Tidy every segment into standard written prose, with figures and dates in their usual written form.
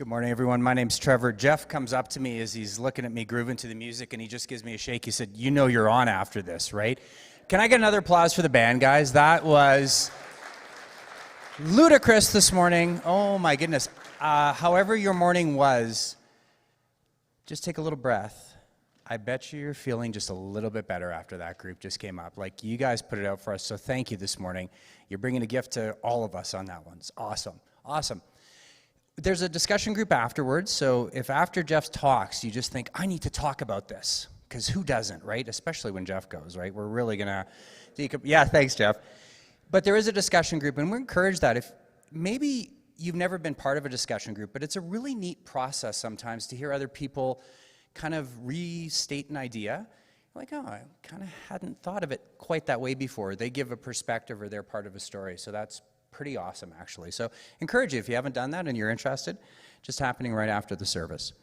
Good morning, everyone. My name's Trevor. Jeff comes up to me as he's looking at me grooving to the music, and he just gives me a shake. He said, "You know you're on after this, right?" Can I get another applause for the band, guys? That was ludicrous this morning. Oh, my goodness. However your morning was, just take a little breath. I bet you're feeling just a little bit better after that group just came up. Like, you guys put it out for us, so thank you this morning. You're bringing a gift to all of us on that one. It's awesome. Awesome. There's a discussion group afterwards, so if after Jeff talks, you just think, I need to talk about this, because who doesn't, right? Especially when Jeff goes, right? We're really going to, yeah, thanks, Jeff. But there is a discussion group, and we encourage that. If maybe you've never been part of a discussion group, but it's a really neat process sometimes to hear other people kind of restate an idea. Like, oh, I kind of hadn't thought of it quite that way before. They give a perspective or they're part of a story, so that's pretty awesome, actually. So encourage you, if you haven't done that and you're interested, just happening right after the service.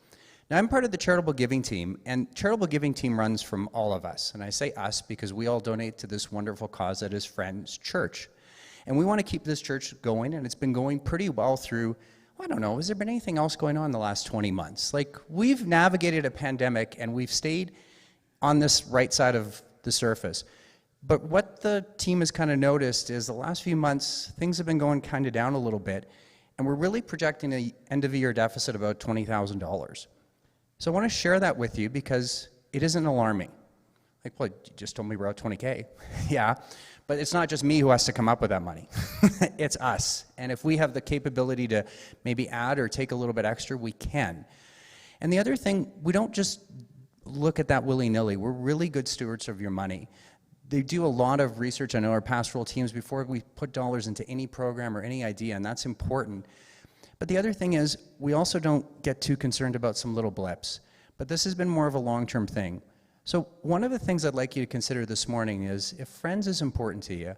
Now, I'm part of the charitable giving team, and charitable giving team runs from all of us. And I say us because we all donate to this wonderful cause that is Friends Church. And we want to keep this church going, and it's been going pretty well through, I don't know, has there been anything else going on in the last 20 months? Like, we've navigated a pandemic, and we've stayed on this right side of the surface. But what the team has kind of noticed is the last few months, things have been going kind of down a little bit, and we're really projecting an end-of-year deficit of about $20,000. So I want to share that with you because it isn't alarming. Like, well, you just told me we're out 20K. Yeah, but it's not just me who has to come up with that money. It's us. And if we have the capability to maybe add or take a little bit extra, we can. And the other thing, we don't just look at that willy-nilly. We're really good stewards of your money. They do a lot of research. I know our pastoral teams, before we put dollars into any program or any idea, and that's important. But the other thing is, we also don't get too concerned about some little blips. But this has been more of a long-term thing. So one of the things I'd like you to consider this morning is, if Friends is important to you,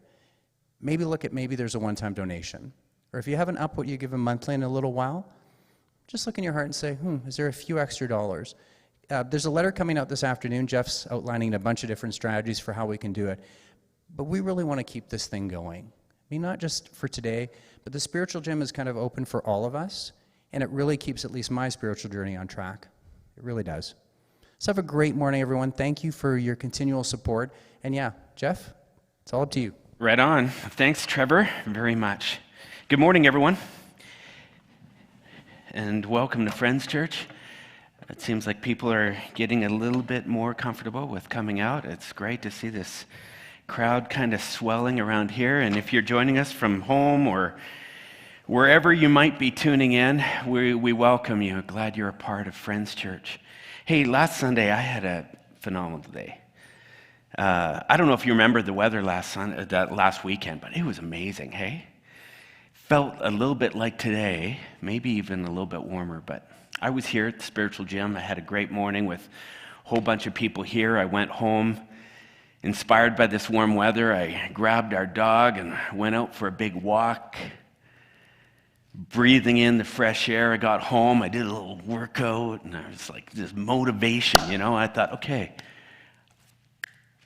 maybe look at maybe there's a one-time donation. Or if you haven't upped what you give them monthly in a little while, just look in your heart and say, is there a few extra dollars? There's a letter coming out this afternoon. Jeff's outlining a bunch of different strategies for how we can do it. But we really want to keep this thing going. I mean, not just for today, but the spiritual gym is kind of open for all of us, and it really keeps at least my spiritual journey on track. It really does. So have a great morning, everyone. Thank you for your continual support. And yeah, Jeff, it's all up to you. Right on. Thanks, Trevor, very much. Good morning, everyone. And welcome to Friends Church. It seems like people are getting a little bit more comfortable with coming out. It's great to see this crowd kind of swelling around here. And if you're joining us from home or wherever you might be tuning in, we welcome you. Glad you're a part of Friends Church. Hey, last Sunday I had a phenomenal day. I don't know if you remember the weather last weekend, but it was amazing, hey? Felt a little bit like today, maybe even a little bit warmer, but I was here at the spiritual gym. I had a great morning with a whole bunch of people here. I went home inspired by this warm weather. I grabbed our dog and went out for a big walk, breathing in the fresh air. I got home. I did a little workout, and I was like, this motivation, I thought, okay,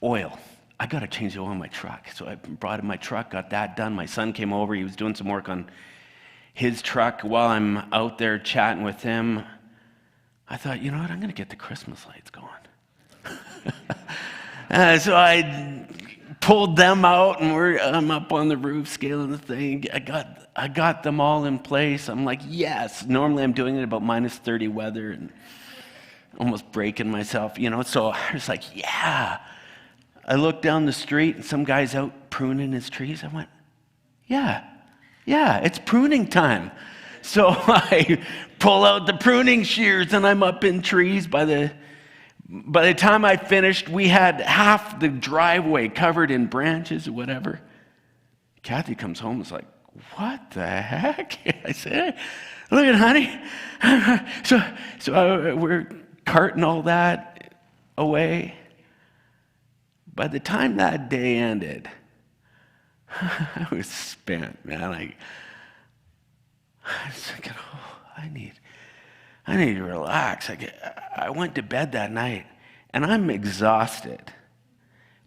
oil. I got to change the oil in my truck. So I brought in my truck, got that done. My son came over. He was doing some work on his truck. While I'm out there chatting with him, I thought, you know what, I'm going to get the Christmas lights going. So I pulled them out, and I'm up on the roof scaling the thing. I got them all in place. I'm like, yes. Normally I'm doing it about minus 30 weather and almost breaking myself, So I was like, yeah. I looked down the street, and some guy's out pruning his trees. I went, yeah, it's pruning time. So I pull out the pruning shears, and I'm up in trees. By the time I finished, we had half the driveway covered in branches or whatever. Kathy comes home and is like, what the heck? I said, look at honey. So we're carting all that away. By the time that day ended, I was spent, man. I was thinking, I need to relax. I went to bed that night, and I'm exhausted,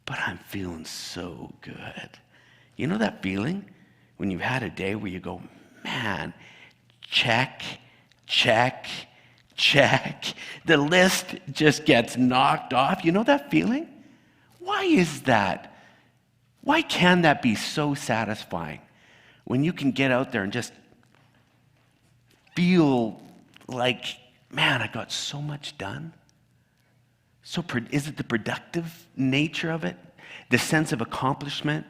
but I'm feeling so good. You know that feeling when you've had a day where you go, man, check, check, check. The list just gets knocked off. You know that feeling? Why is that? Why can that be so satisfying when you can get out there and just feel like, man, I got so much done? Is it the productive nature of it? The sense of accomplishment?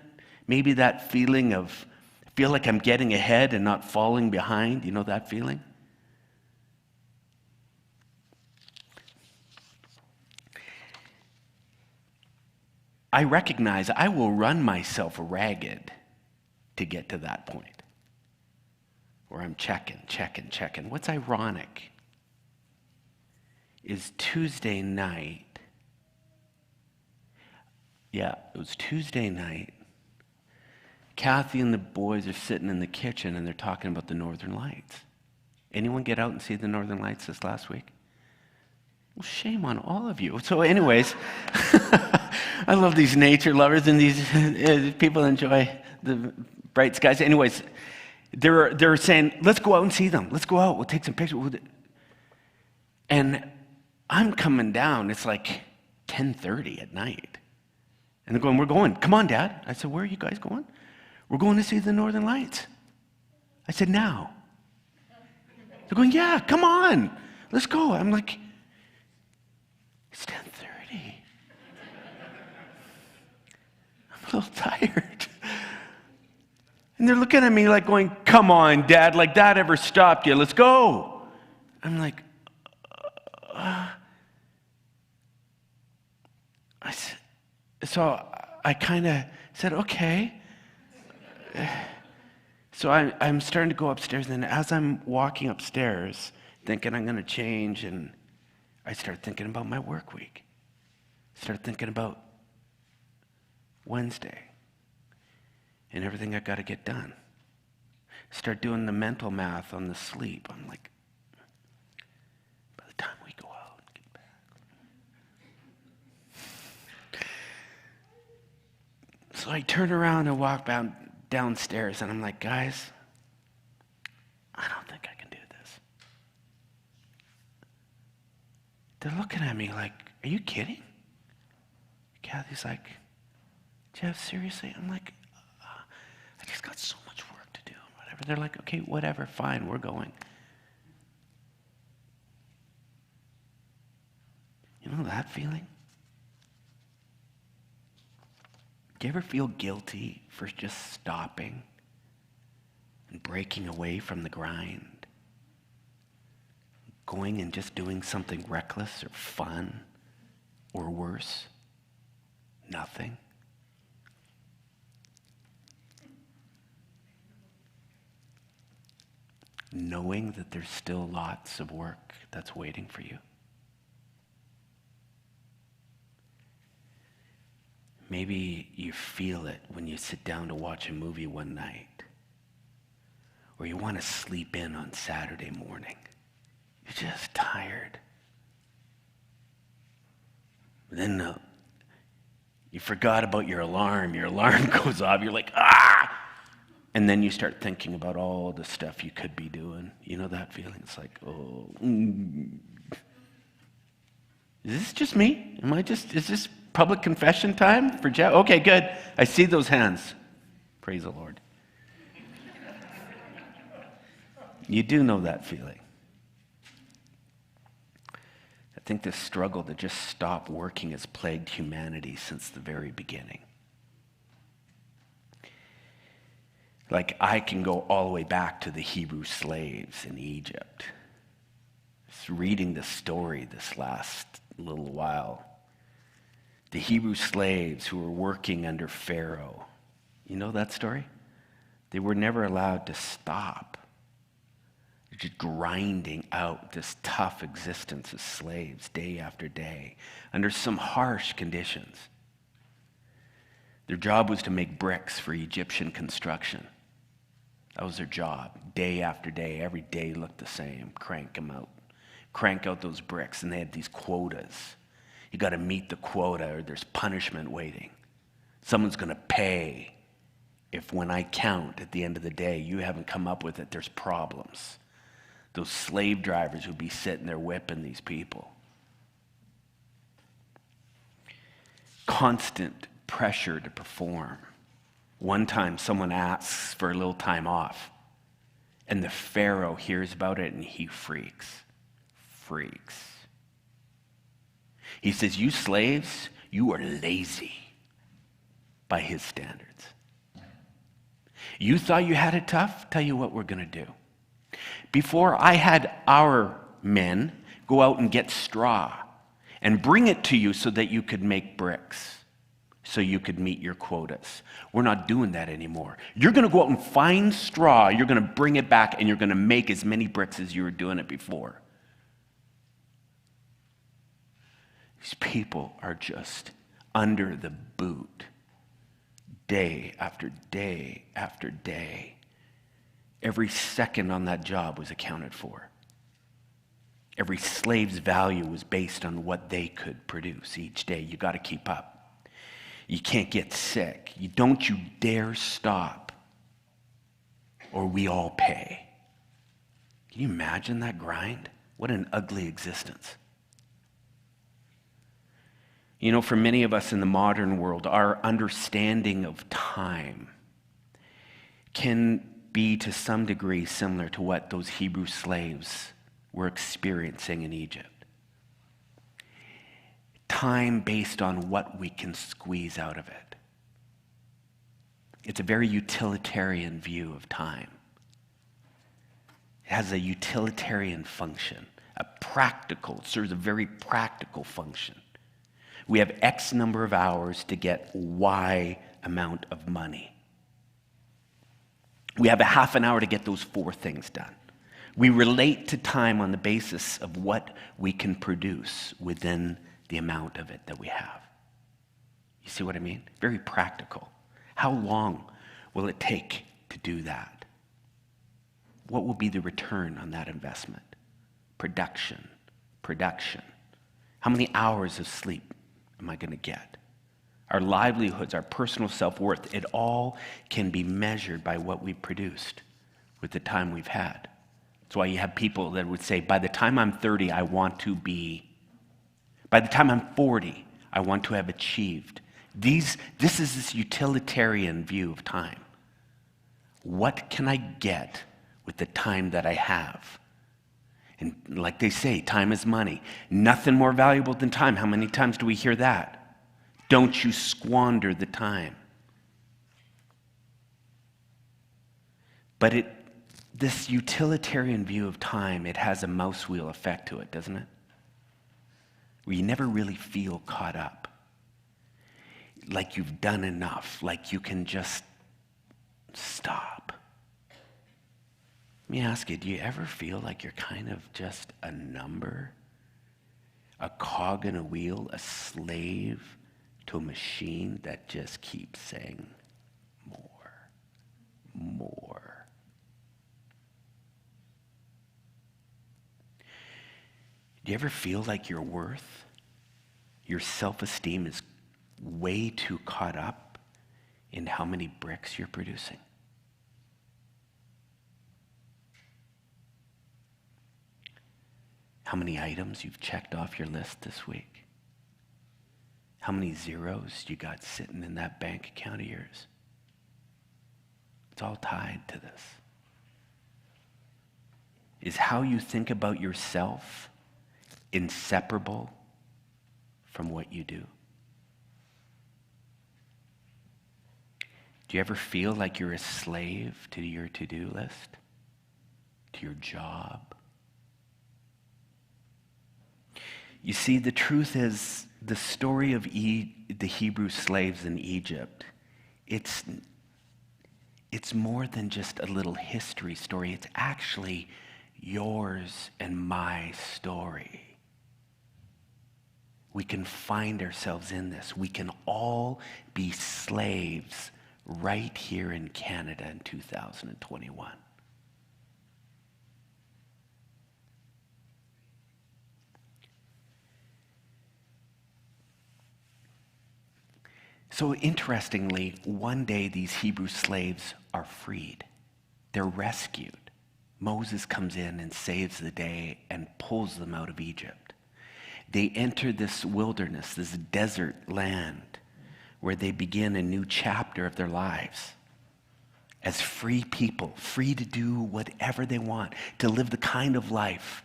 Maybe that feeling of, I feel like I'm getting ahead and not falling behind. You know that feeling? I recognize I will run myself ragged to get to that point where I'm checking. What's ironic is Tuesday night. Yeah, it was Tuesday night. Kathy and the boys are sitting in the kitchen and they're talking about the Northern Lights. Anyone get out and see the Northern Lights this last week? Well, shame on all of you. So anyways, I love these nature lovers and these people enjoy the bright skies. Anyways, they're saying, let's go out and see them. Let's go out. We'll take some pictures. And I'm coming down. It's like 10:30 at night. And they're going, we're going. Come on, Dad. I said, where are you guys going? We're going to see the Northern Lights. I said, now. They're going, yeah, come on. Let's go. I'm like, it's 10:30. I'm a little tired. And they're looking at me like going, come on, Dad, like that ever stopped you. Let's go. I'm like, So I kind of said, okay. So I'm starting to go upstairs, and as I'm walking upstairs, thinking I'm going to change, and I start thinking about my work week. Start thinking about Wednesday and everything I got to get done. Start doing the mental math on the sleep. I'm like, by the time we go out and get back. So I turn around and walk downstairs, and I'm like, guys, I don't think I can do this. They're looking at me like, are you kidding? Kathy's like, Jeff, seriously? I'm like, I just got so much work to do and whatever. They're like, okay, whatever, fine, we're going. You know that feeling? Do you ever feel guilty for just stopping and breaking away from the grind? Going and just doing something reckless or fun or worse? Nothing. Knowing that there's still lots of work that's waiting for you. Maybe you feel it when you sit down to watch a movie one night, or you want to sleep in on Saturday morning. You're just tired. But then you forgot about your alarm. Your alarm goes off. You're like, ah! And then you start thinking about all the stuff you could be doing. You know that feeling? It's like, oh. Is this just me? Is this public confession time for Jeff? Okay, good. I see those hands. Praise the Lord. You do know that feeling. I think this struggle to just stop working has plagued humanity since the very beginning. Like, I can go all the way back to the Hebrew slaves in Egypt. Just reading the story this last little while. The Hebrew slaves who were working under Pharaoh. You know that story? They were never allowed to stop. They're just grinding out this tough existence as slaves day after day under some harsh conditions. Their job was to make bricks for Egyptian construction. That was their job, day after day. Every day looked the same. Crank out those bricks, and they had these quotas. You got to meet the quota, or there's punishment waiting. Someone's going to pay if, when I count at the end of the day, you haven't come up with it, there's problems. Those slave drivers would be sitting there whipping these people. Constant pressure to perform. One time someone asks for a little time off, and the Pharaoh hears about it and he freaks. He says, you slaves, you are lazy by his standards. You thought you had it tough? Tell you what we're going to do. Before, I had our men go out and get straw and bring it to you so that you could make bricks, so you could meet your quotas. We're not doing that anymore. You're going to go out and find straw, you're going to bring it back, and you're going to make as many bricks as you were doing it before. These people are just under the boot day after day after day. Every second on that job was accounted for. Every slave's value was based on what they could produce each day. You got to keep up. You can't get sick. Don't you dare stop, or we all pay. Can you imagine that grind? What an ugly existence. You know, for many of us in the modern world, our understanding of time can be to some degree similar to what those Hebrew slaves were experiencing in Egypt. Time based on what we can squeeze out of it. It's a very utilitarian view of time. It has a utilitarian function, it serves a very practical function. We have X number of hours to get Y amount of money. We have a half an hour to get those 4 things done. We relate to time on the basis of what we can produce within the amount of it that we have. You see what I mean? Very practical. How long will it take to do that? What will be the return on that investment? Production. How many hours of sleep am I going to get? Our livelihoods, our personal self-worth, it all can be measured by what we've produced with the time we've had. That's why you have people that would say, by the time I'm 30, by the time I'm 40, I want to have achieved. This is this utilitarian view of time. What can I get with the time that I have? And like they say, time is money. Nothing more valuable than time. How many times do we hear that? Don't you squander the time. But this utilitarian view of time, it has a mouse wheel effect to it, doesn't it? Where you never really feel caught up. Like you've done enough, like you can just stop. Let me ask you, do you ever feel like you're kind of just a number? A cog in a wheel, a slave to a machine that just keeps saying more. Do you ever feel like your worth, your self-esteem is way too caught up in how many bricks you're producing? How many items you've checked off your list this week? How many zeros you got sitting in that bank account of yours? It's all tied to this. Is how you think about yourself inseparable from what you do? Do you ever feel like you're a slave to your to-do list? To your job? You see, the truth is, the story of the Hebrew slaves in Egypt, it's more than just a little history story. It's actually yours and my story. We can find ourselves in this. We can all be slaves right here in Canada in 2021. So interestingly, one day these Hebrew slaves are freed. They're rescued. Moses comes in and saves the day and pulls them out of Egypt. They enter this wilderness, this desert land, where they begin a new chapter of their lives as free people, free to do whatever they want, to live the kind of life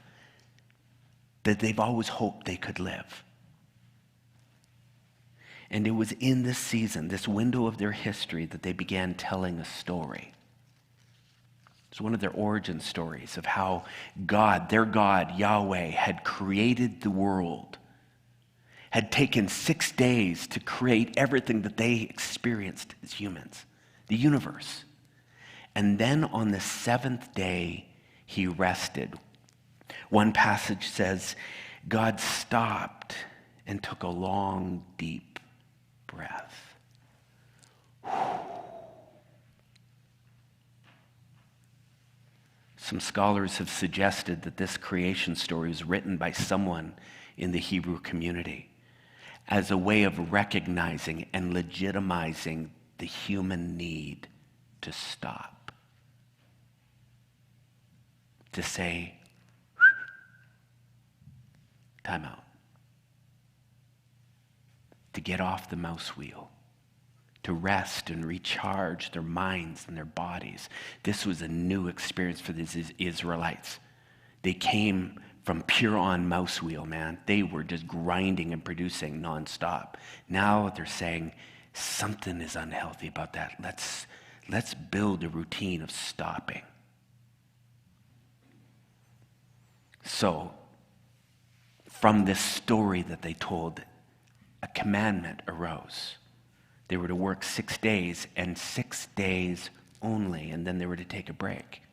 that they've always hoped they could live. And it was in this season, this window of their history, that they began telling a story. It's one of their origin stories of how God, their God, Yahweh, had created the world, had taken 6 days to create everything that they experienced as humans, the universe. And then on the 7th day, he rested. One passage says, God stopped and took a long, deep breath. Some scholars have suggested that this creation story was written by someone in the Hebrew community as a way of recognizing and legitimizing the human need to stop. To say, time out. To get off the mouse wheel. To rest and recharge their minds and their bodies. This was a new experience for these Israelites. They came from pure on mouse wheel, man. They were just grinding and producing nonstop. Now they're saying, something is unhealthy about that. Let's build a routine of stopping. So, from this story that they told, a commandment arose. They were to work 6 days, and 6 days only, and then they were to take a break,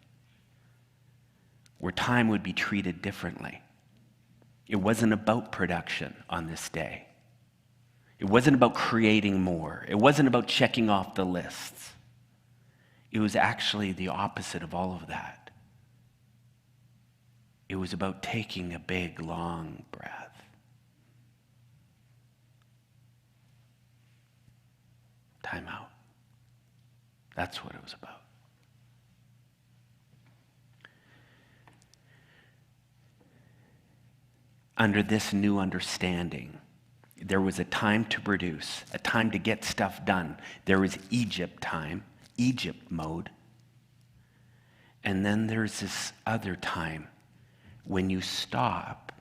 where time would be treated differently. It wasn't about production on this day. It wasn't about creating more. It wasn't about checking off the lists. It was actually the opposite of all of that. It was about taking a big, long breath. Time out. That's what it was about. Under this new understanding, there was a time to produce, a time to get stuff done. There was Egypt time, Egypt mode. And then there's this other time when you stop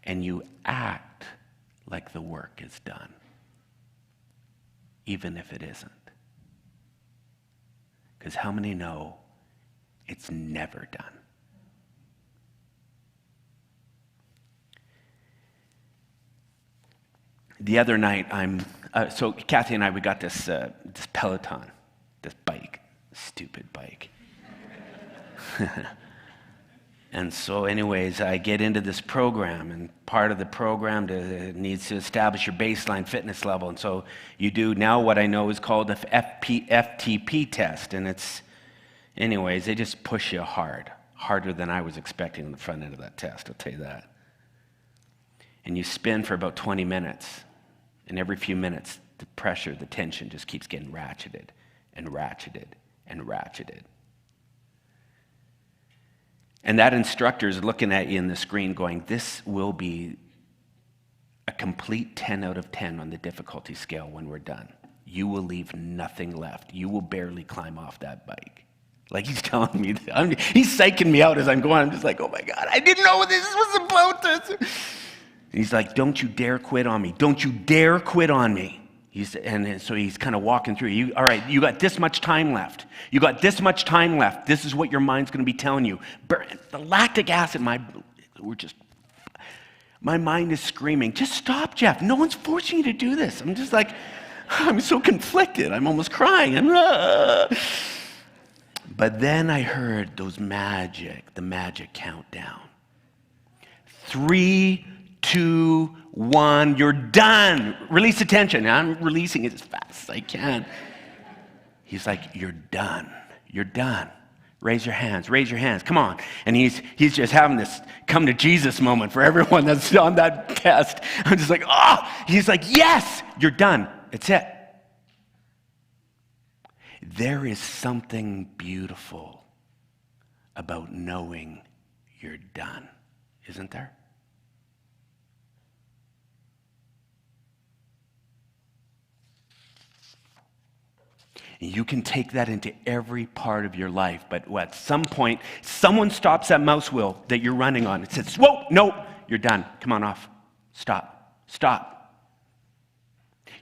and you act like the work is done, even if it isn't. Because how many know it's never done? The other night, so Kathy and I, we got this Peloton, this bike, stupid bike. And so anyways, I get into this program, and part of the program needs to establish your baseline fitness level. And so you do now what I know is called the FTP test. And anyways, they just push you harder than I was expecting on the front end of that test, I'll tell you that. And you spin for about 20 minutes. And every few minutes, the pressure, the tension just keeps getting ratcheted and ratcheted and ratcheted. And that instructor is looking at you in the screen going, this will be a complete 10 out of 10 on the difficulty scale when we're done. You will leave nothing left. You will barely climb off that bike. Like he's telling me, he's psyching me out as I'm going. I'm just like, oh my God, I didn't know what this was about. He's like, don't you dare quit on me. Don't you dare quit on me. And so he's kind of walking through. All right, you got this much time left. You got this much time left. This is what your mind's going to be telling you. The lactic acid, my mind is screaming, just stop, Jeff. No one's forcing you to do this. I'm just like, I'm so conflicted. I'm almost crying. But then I heard the magic countdown. 3, 2, 1, you're done. Release the tension. I'm releasing it as fast as I can. He's like, you're done. You're done. Raise your hands. Raise your hands. Come on. And he's just having this come to Jesus moment for everyone that's on that test. I'm just like, oh. He's like, yes, you're done. It's it. There is something beautiful about knowing you're done, isn't there? And you can take that into every part of your life, but at some point, someone stops that mouse wheel that you're running on. It says, whoa, no, you're done. Come on off. Stop.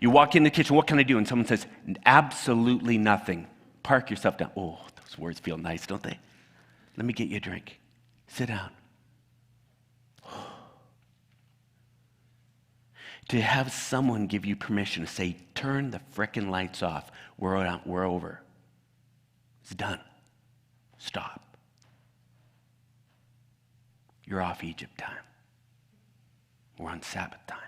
You walk in the kitchen, what can I do? And someone says, absolutely nothing. Park yourself down. Oh, those words feel nice, don't they? Let me get you a drink. Sit down. To have someone give you permission to say, turn the frickin' lights off. We're over. It's done. Stop. You're off Egypt time. We're on Sabbath time.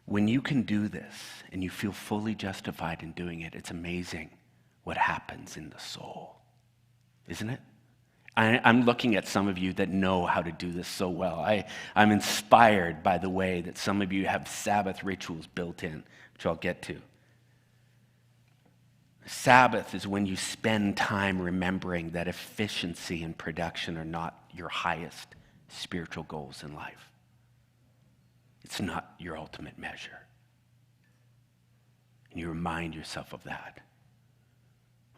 When you can do this and you feel fully justified in doing it, it's amazing what happens in the soul, isn't it? I'm looking at some of you that know how to do this so well. I'm inspired by the way that some of you have Sabbath rituals built in, which I'll get to. Sabbath is when you spend time remembering that efficiency and production are not your highest spiritual goals in life. It's not your ultimate measure. And you remind yourself of that.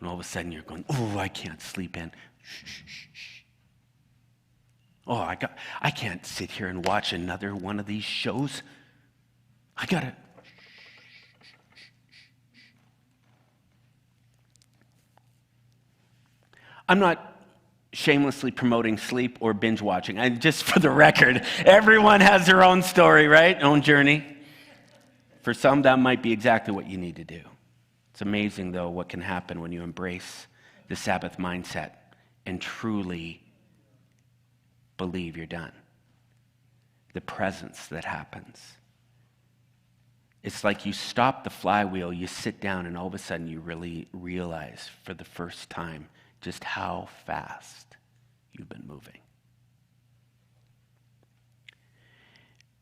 And all of a sudden you're going, oh, I can't sleep in. Shh. Oh, I can't sit here and watch another one of these shows. I gotta. I'm not shamelessly promoting sleep or binge watching. Just for the record, everyone has their own story, right? Own journey. For some, that might be exactly what you need to do. It's amazing, though, what can happen when you embrace the Sabbath mindset and truly believe you're done. The presence that happens. It's like you stop the flywheel, you sit down, and all of a sudden you really realize for the first time just how fast you've been moving.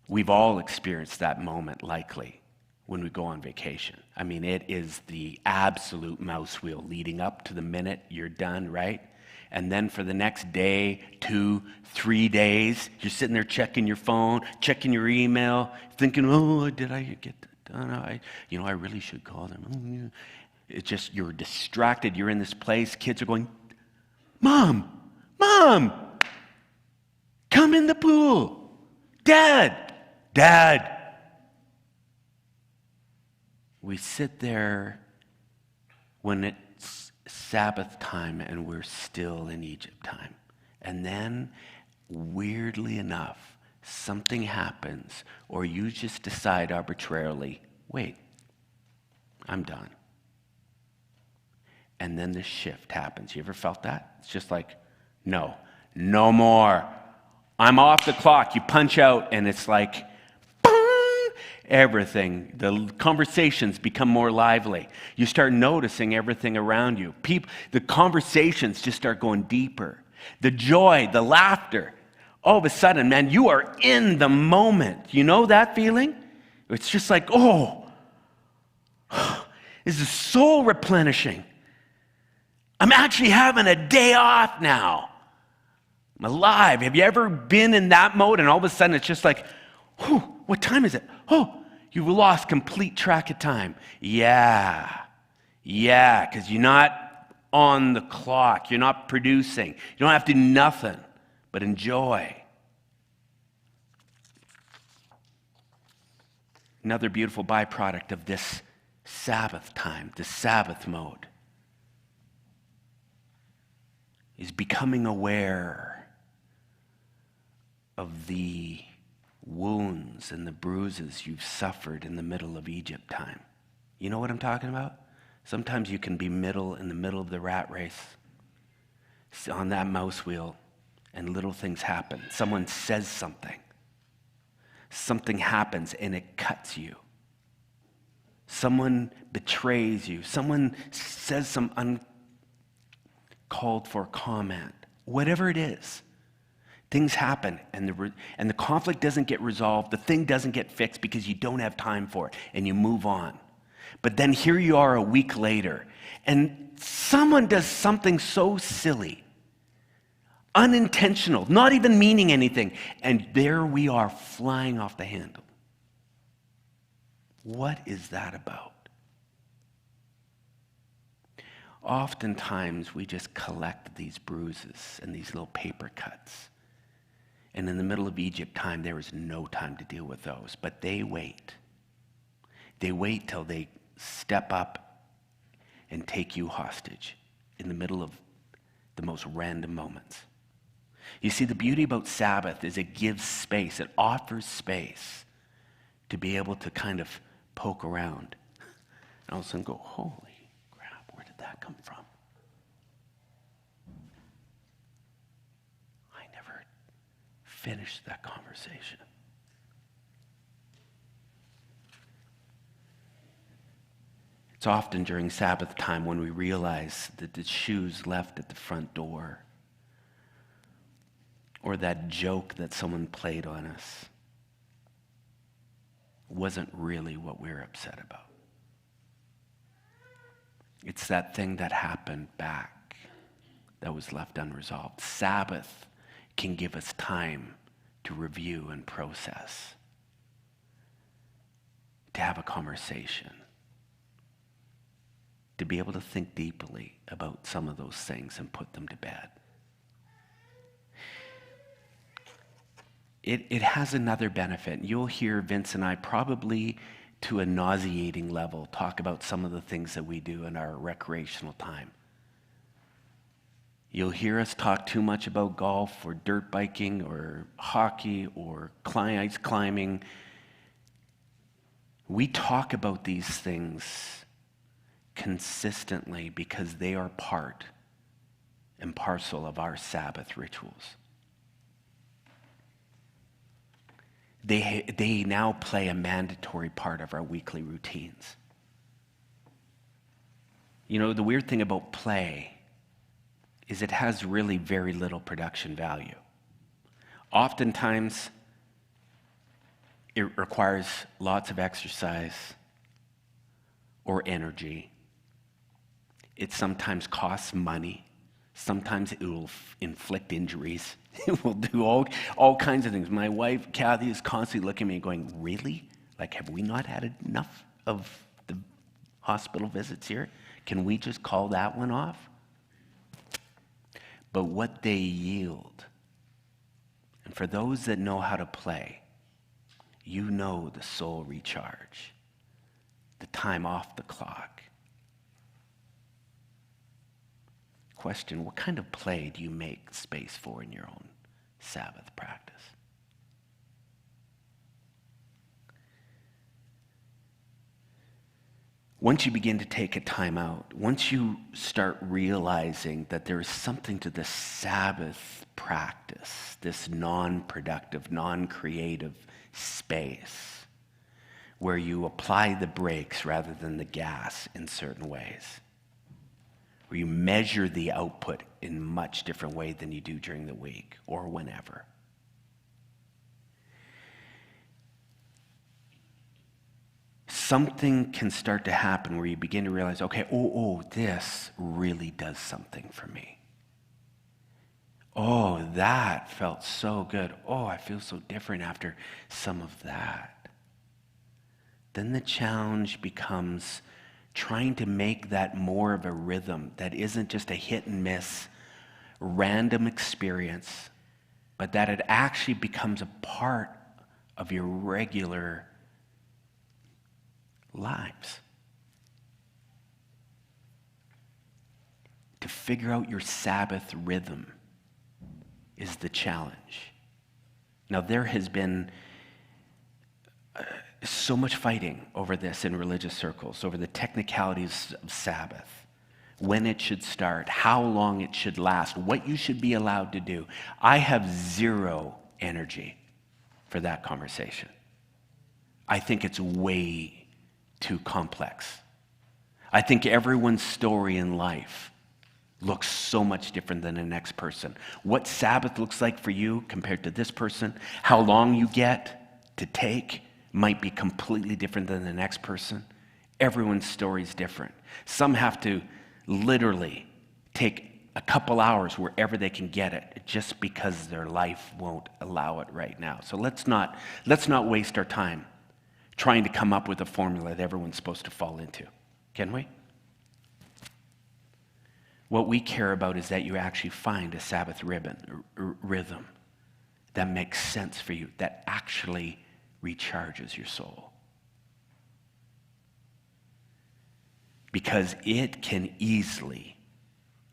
We've all experienced that moment, likely, when we go on vacation. I mean, it is the absolute mouse wheel leading up to the minute you're done, right? And then for the next day, 2, 3 days, you're sitting there checking your phone, checking your email, thinking, oh, did I get that done? I really should call them. It's just, you're distracted. You're in this place. Kids are going, Mom, come in the pool. Dad. We sit there when it's Sabbath time and we're still in Egypt time. And then, weirdly enough, something happens, or you just decide arbitrarily, wait, I'm done. And then the shift happens. You ever felt that? It's just like, no more. I'm off the clock. You punch out and it's like, everything, the conversations become more lively. You start noticing everything around you. The conversations just start going deeper. The joy, the laughter. All of a sudden, man, you are in the moment. You know that feeling? It's just like, oh, this is soul replenishing. I'm actually having a day off now. I'm alive. Have you ever been in that mode? And all of a sudden, it's just like, whew, what time is it? Oh, you've lost complete track of time. Yeah, because you're not on the clock. You're not producing. You don't have to do nothing but enjoy. Another beautiful byproduct of this Sabbath time, this Sabbath mode, is becoming aware of the wounds and the bruises you've suffered in the middle of Egypt time. You know what I'm talking about? Sometimes you can be in the middle of the rat race, on that mouse wheel, and little things happen. Someone says something. Something happens and it cuts you. Someone betrays you. Someone says some uncalled for comment. Whatever it is. Things happen, and the conflict doesn't get resolved. The thing doesn't get fixed because you don't have time for it, and you move on. But then here you are a week later, and someone does something so silly, unintentional, not even meaning anything, and there we are flying off the handle. What is that about? Oftentimes, we just collect these bruises and these little paper cuts. And in the middle of Egypt time, there was no time to deal with those. But they wait. They wait till they step up and take you hostage in the middle of the most random moments. You see, the beauty about Sabbath is it gives space. It offers space to be able to kind of poke around. And all of a sudden go, holy crap, where did that come from? I never finished that conversation. It's often during Sabbath time when we realize that the shoes left at the front door, or that joke that someone played on us, wasn't really what we were upset about. It's that thing that happened back that was left unresolved. Sabbath can give us time to review and process, to have a conversation, to be able to think deeply about some of those things and put them to bed. It has another benefit. You'll hear Vince and I probably to a nauseating level talk about some of the things that we do in our recreational time. You'll hear us talk too much about golf or dirt biking or hockey or ice climbing. We talk about these things consistently because they are part and parcel of our Sabbath rituals. They now play a mandatory part of our weekly routines. You know, the weird thing about play is it has really very little production value. Oftentimes, it requires lots of exercise or energy. It sometimes costs money. Sometimes it will inflict injuries. It will do all kinds of things. My wife, Kathy, is constantly looking at me going, really? Like, have we not had enough of the hospital visits here? Can we just call that one off? But what they yield, and for those that know how to play, you know the soul recharge, the time off the clock. Question, what kind of play do you make space for in your own Sabbath practice? Once you begin to take a time out, once you start realizing that there is something to the Sabbath practice, this non-productive, non-creative space, where you apply the brakes rather than the gas in certain ways, where you measure the output in much different way than you do during the week or whenever. Something can start to happen where you begin to realize, okay, this really does something for me. Oh, that felt so good. Oh, I feel so different after some of that. Then the challenge becomes trying to make that more of a rhythm that isn't just a hit and miss, random experience, but that it actually becomes a part of your regular lives. To figure out your Sabbath rhythm is the challenge. Now, there has been so much fighting over this in religious circles, over the technicalities of Sabbath, when it should start, how long it should last, what you should be allowed to do. I have zero energy for that conversation. I think it's way too complex. I think everyone's story in life looks so much different than the next person. What Sabbath looks like for you compared to this person, how long you get to take might be completely different than the next person. Everyone's story is different. Some have to literally take a couple hours wherever they can get it just because their life won't allow it right now. So let's not waste our time trying to come up with a formula that everyone's supposed to fall into. Can we? What we care about is that you actually find a Sabbath rhythm that makes sense for you, that actually recharges your soul. Because it can easily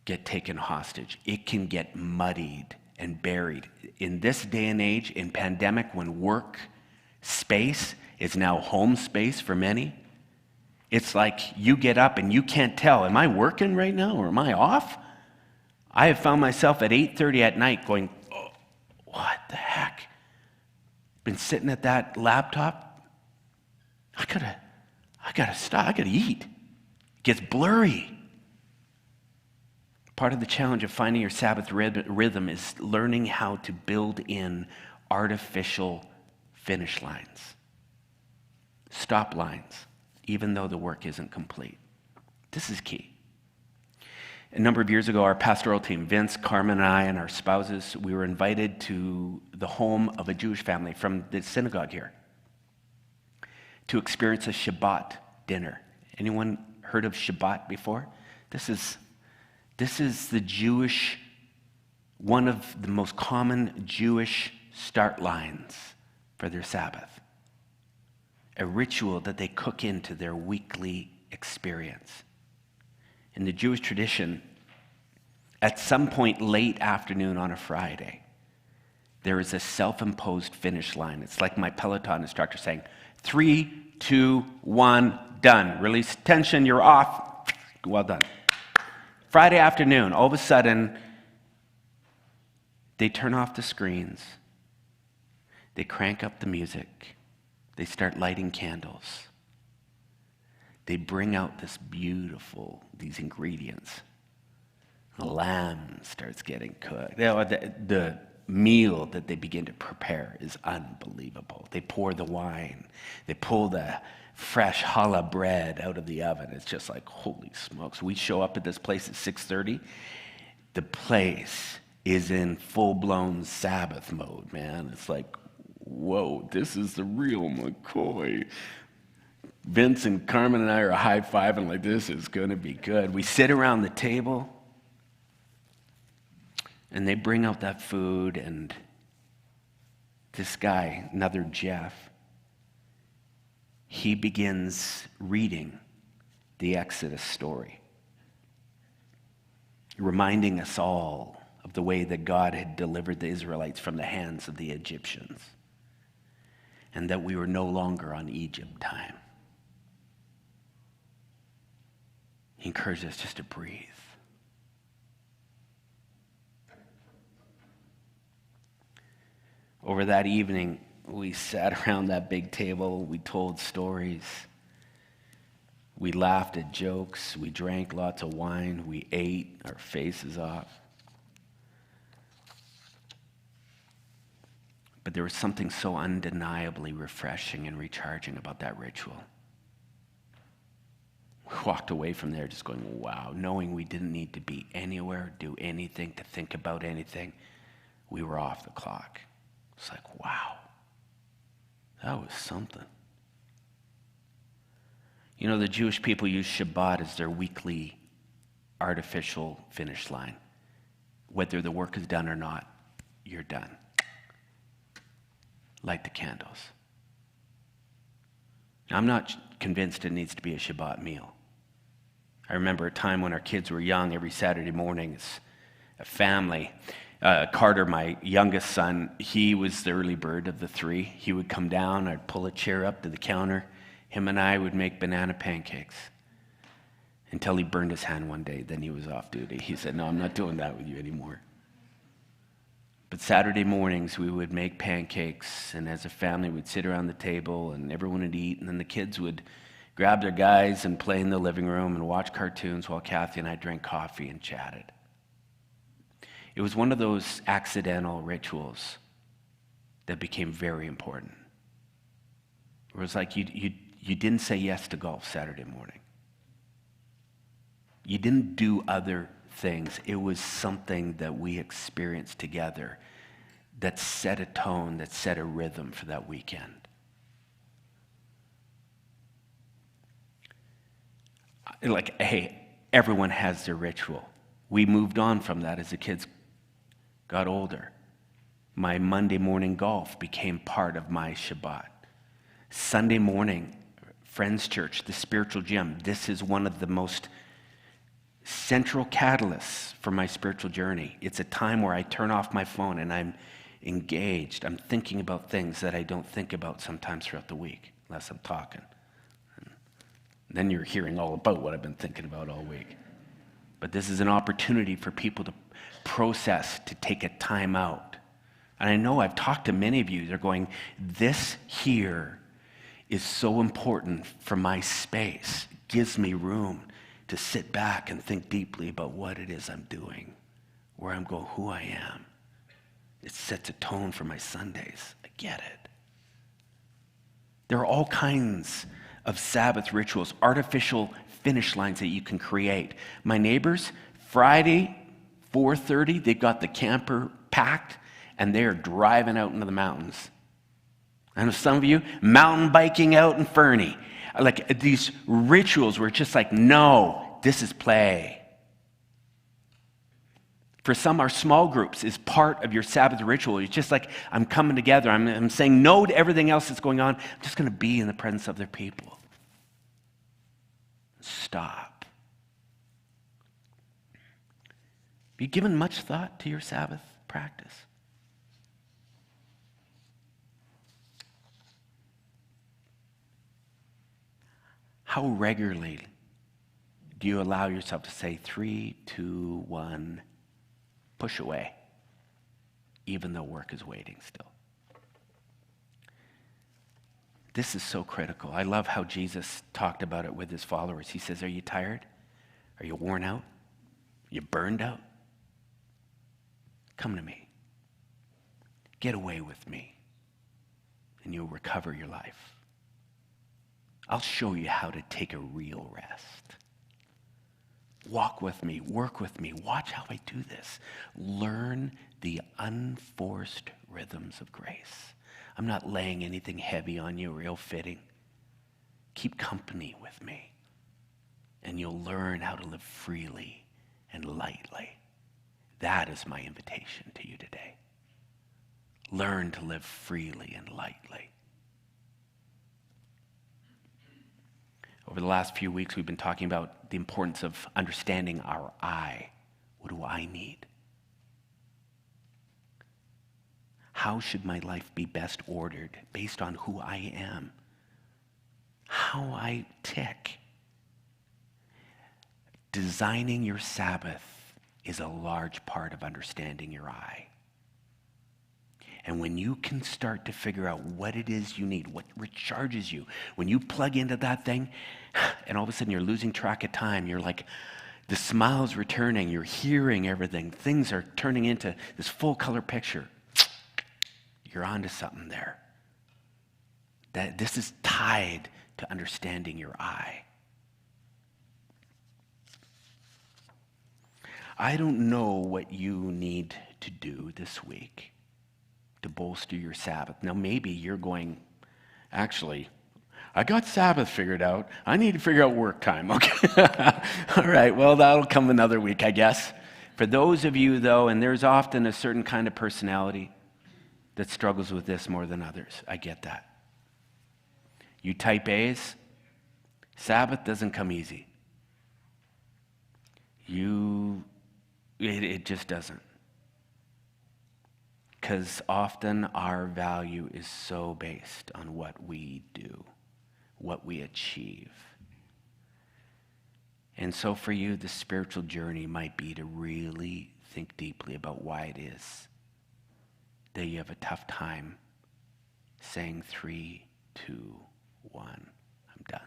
get taken hostage. It can get muddied and buried. In this day and age, in pandemic, when work space is now home space for many, it's like you get up and you can't tell, am I working right now or am I off? I have found myself at 8:30 at night going, oh, what the heck? Been sitting at that laptop. I gotta stop. I gotta eat. It gets blurry. Part of the challenge of finding your Sabbath rhythm is learning how to build in artificial finish lines, stop lines, even though the work isn't complete. This is key. A number of years ago, our pastoral team, Vince, Carmen, and I, and our spouses, we were invited to the home of a Jewish family from the synagogue here to experience a Shabbat dinner. Anyone heard of Shabbat before? This is the Jewish, one of the most common Jewish start lines for their Sabbath. A ritual that they cook into their weekly experience. In the Jewish tradition, at some point late afternoon on a Friday, there is a self-imposed finish line. It's like my Peloton instructor saying, 3, 2, 1, done. Release tension, you're off. Well done. Friday afternoon, all of a sudden, they turn off the screens. They crank up the music. They start lighting candles. They bring out these ingredients. The lamb starts getting cooked. The meal that they begin to prepare is unbelievable. They pour the wine. They pull the fresh challah bread out of the oven. It's just like, holy smokes. We show up at this place at 6:30. The place is in full-blown Sabbath mode, man. It's like, whoa, this is the real McCoy. Vince and Carmen and I are high-fiving like, this is going to be good. We sit around the table, and they bring out that food, and this guy, another Jeff, he begins reading the Exodus story, reminding us all of the way that God had delivered the Israelites from the hands of the Egyptians, and that we were no longer on Egypt time. He encouraged us just to breathe. Over that evening, we sat around that big table, we told stories, we laughed at jokes, we drank lots of wine, we ate our faces off. But there was something so undeniably refreshing and recharging about that ritual. We walked away from there just going, wow, knowing we didn't need to be anywhere, do anything, to think about anything. We were off the clock. It's like, wow, that was something. You know, the Jewish people use Shabbat as their weekly artificial finish line. Whether the work is done or not, you're done. Light the candles. Now, I'm not convinced it needs to be a Shabbat meal. I remember a time when our kids were young, every Saturday morning, as a family, Carter, my youngest son, he was the early bird of the three. He would come down, I'd pull a chair up to the counter. Him and I would make banana pancakes until he burned his hand one day. Then he was off duty. He said, no, I'm not doing that with you anymore. But Saturday mornings, we would make pancakes, and as a family, we'd sit around the table, and everyone would eat, and then the kids would grab their guys and play in the living room and watch cartoons while Kathy and I drank coffee and chatted. It was one of those accidental rituals that became very important. It was like you'd You didn't say yes to golf Saturday morning. You didn't do other things. It was something that we experienced together that set a tone, that set a rhythm for that weekend. Like, hey, everyone has their ritual. We moved on from that as the kids got older. My Monday morning golf became part of my Shabbat. Sunday morning, Friends Church, the spiritual gym, this is one of the most central catalysts for my spiritual journey. It's a time where I turn off my phone and I'm engaged. I'm thinking about things that I don't think about sometimes throughout the week, unless I'm talking. And then you're hearing all about what I've been thinking about all week. But this is an opportunity for people to process, to take a time out. And I know I've talked to many of you, they're going, this here is so important for my space. It gives me room to sit back and think deeply about what it is I'm doing, where I'm going, who I am. It sets a tone for my Sundays. I get it. There are all kinds of Sabbath rituals, artificial finish lines that you can create. My neighbors, Friday, 4:30, they got the camper packed, and they are driving out into the mountains. I know some of you, mountain biking out in Fernie. Like these rituals where it's just like, no, this is play. For some, our small groups is part of your Sabbath ritual. It's just like, I'm coming together. I'm saying no to everything else that's going on. I'm just going to be in the presence of their people. Stop. Have you given much thought to your Sabbath practice? How regularly do you allow yourself to say 3, 2, 1, push away, even though work is waiting still? This is so critical. I love how Jesus talked about it with his followers. He says, are you tired? Are you worn out? Are you burned out? Come to me. Get away with me, and you'll recover your life. I'll show you how to take a real rest. Walk with me, work with me, watch how I do this. Learn the unforced rhythms of grace. I'm not laying anything heavy on you or ill-fitting. Keep company with me, and you'll learn how to live freely and lightly. That is my invitation to you today. Learn to live freely and lightly. Over the last few weeks, we've been talking about the importance of understanding our I. What do I need? How should my life be best ordered based on who I am? How I tick? Designing your Sabbath is a large part of understanding your I. And when you can start to figure out what it is you need, what recharges you, when you plug into that thing, and all of a sudden you're losing track of time, you're like, the smile's returning, you're hearing everything, things are turning into this full color picture. You're onto something there. That this is tied to understanding your I. I don't know what you need to do this week to bolster your Sabbath. Now, maybe you're going, actually, I got Sabbath figured out. I need to figure out work time. Okay. All right, well, that'll come another week, I guess. For those of you, though, and there's often a certain kind of personality that struggles with this more than others. I get that. You type A's, Sabbath doesn't come easy. It just doesn't. Because often our value is so based on what we do, what we achieve. And so for you, the spiritual journey might be to really think deeply about why it is that you have a tough time saying 3, 2, 1, I'm done.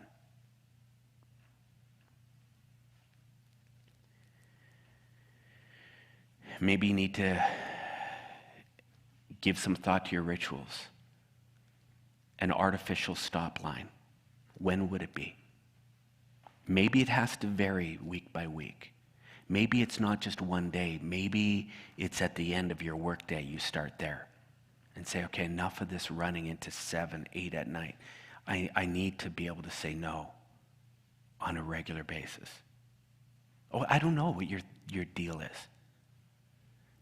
Maybe you need to give some thought to your rituals. An artificial stop line. when would it be? Maybe it has to vary week by week. Maybe it's not just one day. Maybe it's at the end of your workday. You start there and say, okay, enough of this running into 7, 8 at night. I need to be able to say no on a regular basis. Oh, I don't know what your deal is.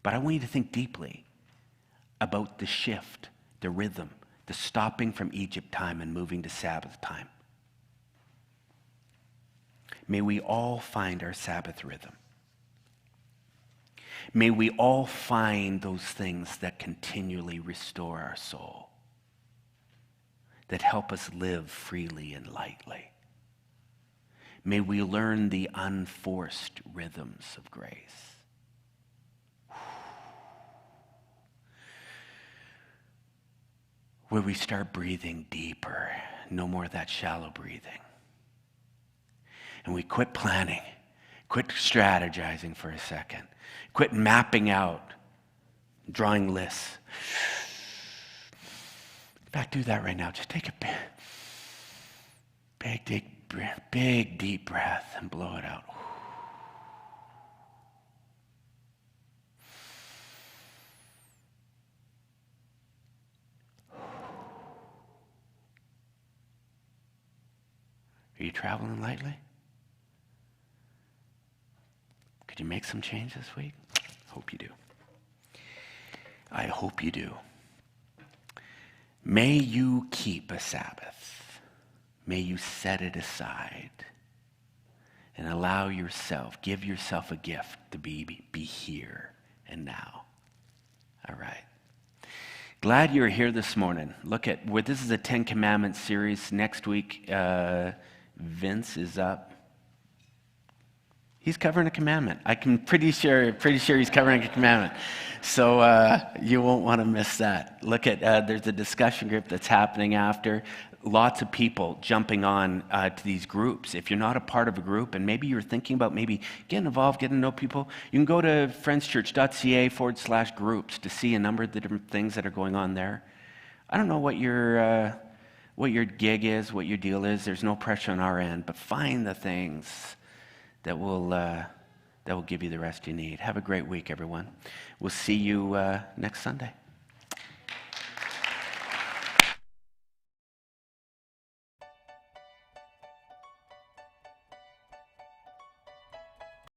But I want you to think deeply about the shift, the rhythm, the stopping from Egypt time and moving to Sabbath time. May we all find our Sabbath rhythm. May we all find those things that continually restore our soul, that help us live freely and lightly. May we learn the unforced rhythms of grace. Where we start breathing deeper, no more of that shallow breathing. And we quit planning, quit strategizing for a second, quit mapping out, drawing lists. In fact, do that right now. Just take a big, deep breath and blow it out. Are you traveling lightly? Could you make some change this week? Hope you do. I hope you do. May you keep a Sabbath. May you set it aside and allow yourself, give yourself a gift to be here and now. All right. Glad you're here this morning. Look at where this is a 10 Commandments series. Next week, Vince is up. He's covering a commandment. I'm pretty sure he's covering a commandment. So you won't want to miss that. Look at, there's a discussion group that's happening after. Lots of people jumping on to these groups. If you're not a part of a group and maybe you're thinking about maybe getting involved, getting to know people, you can go to friendschurch.ca/groups to see a number of the different things that are going on there. I don't know what your gig is, what your deal is. There's no pressure on our end, but find the things that will give you the rest you need. Have a great week, everyone. We'll see you next Sunday.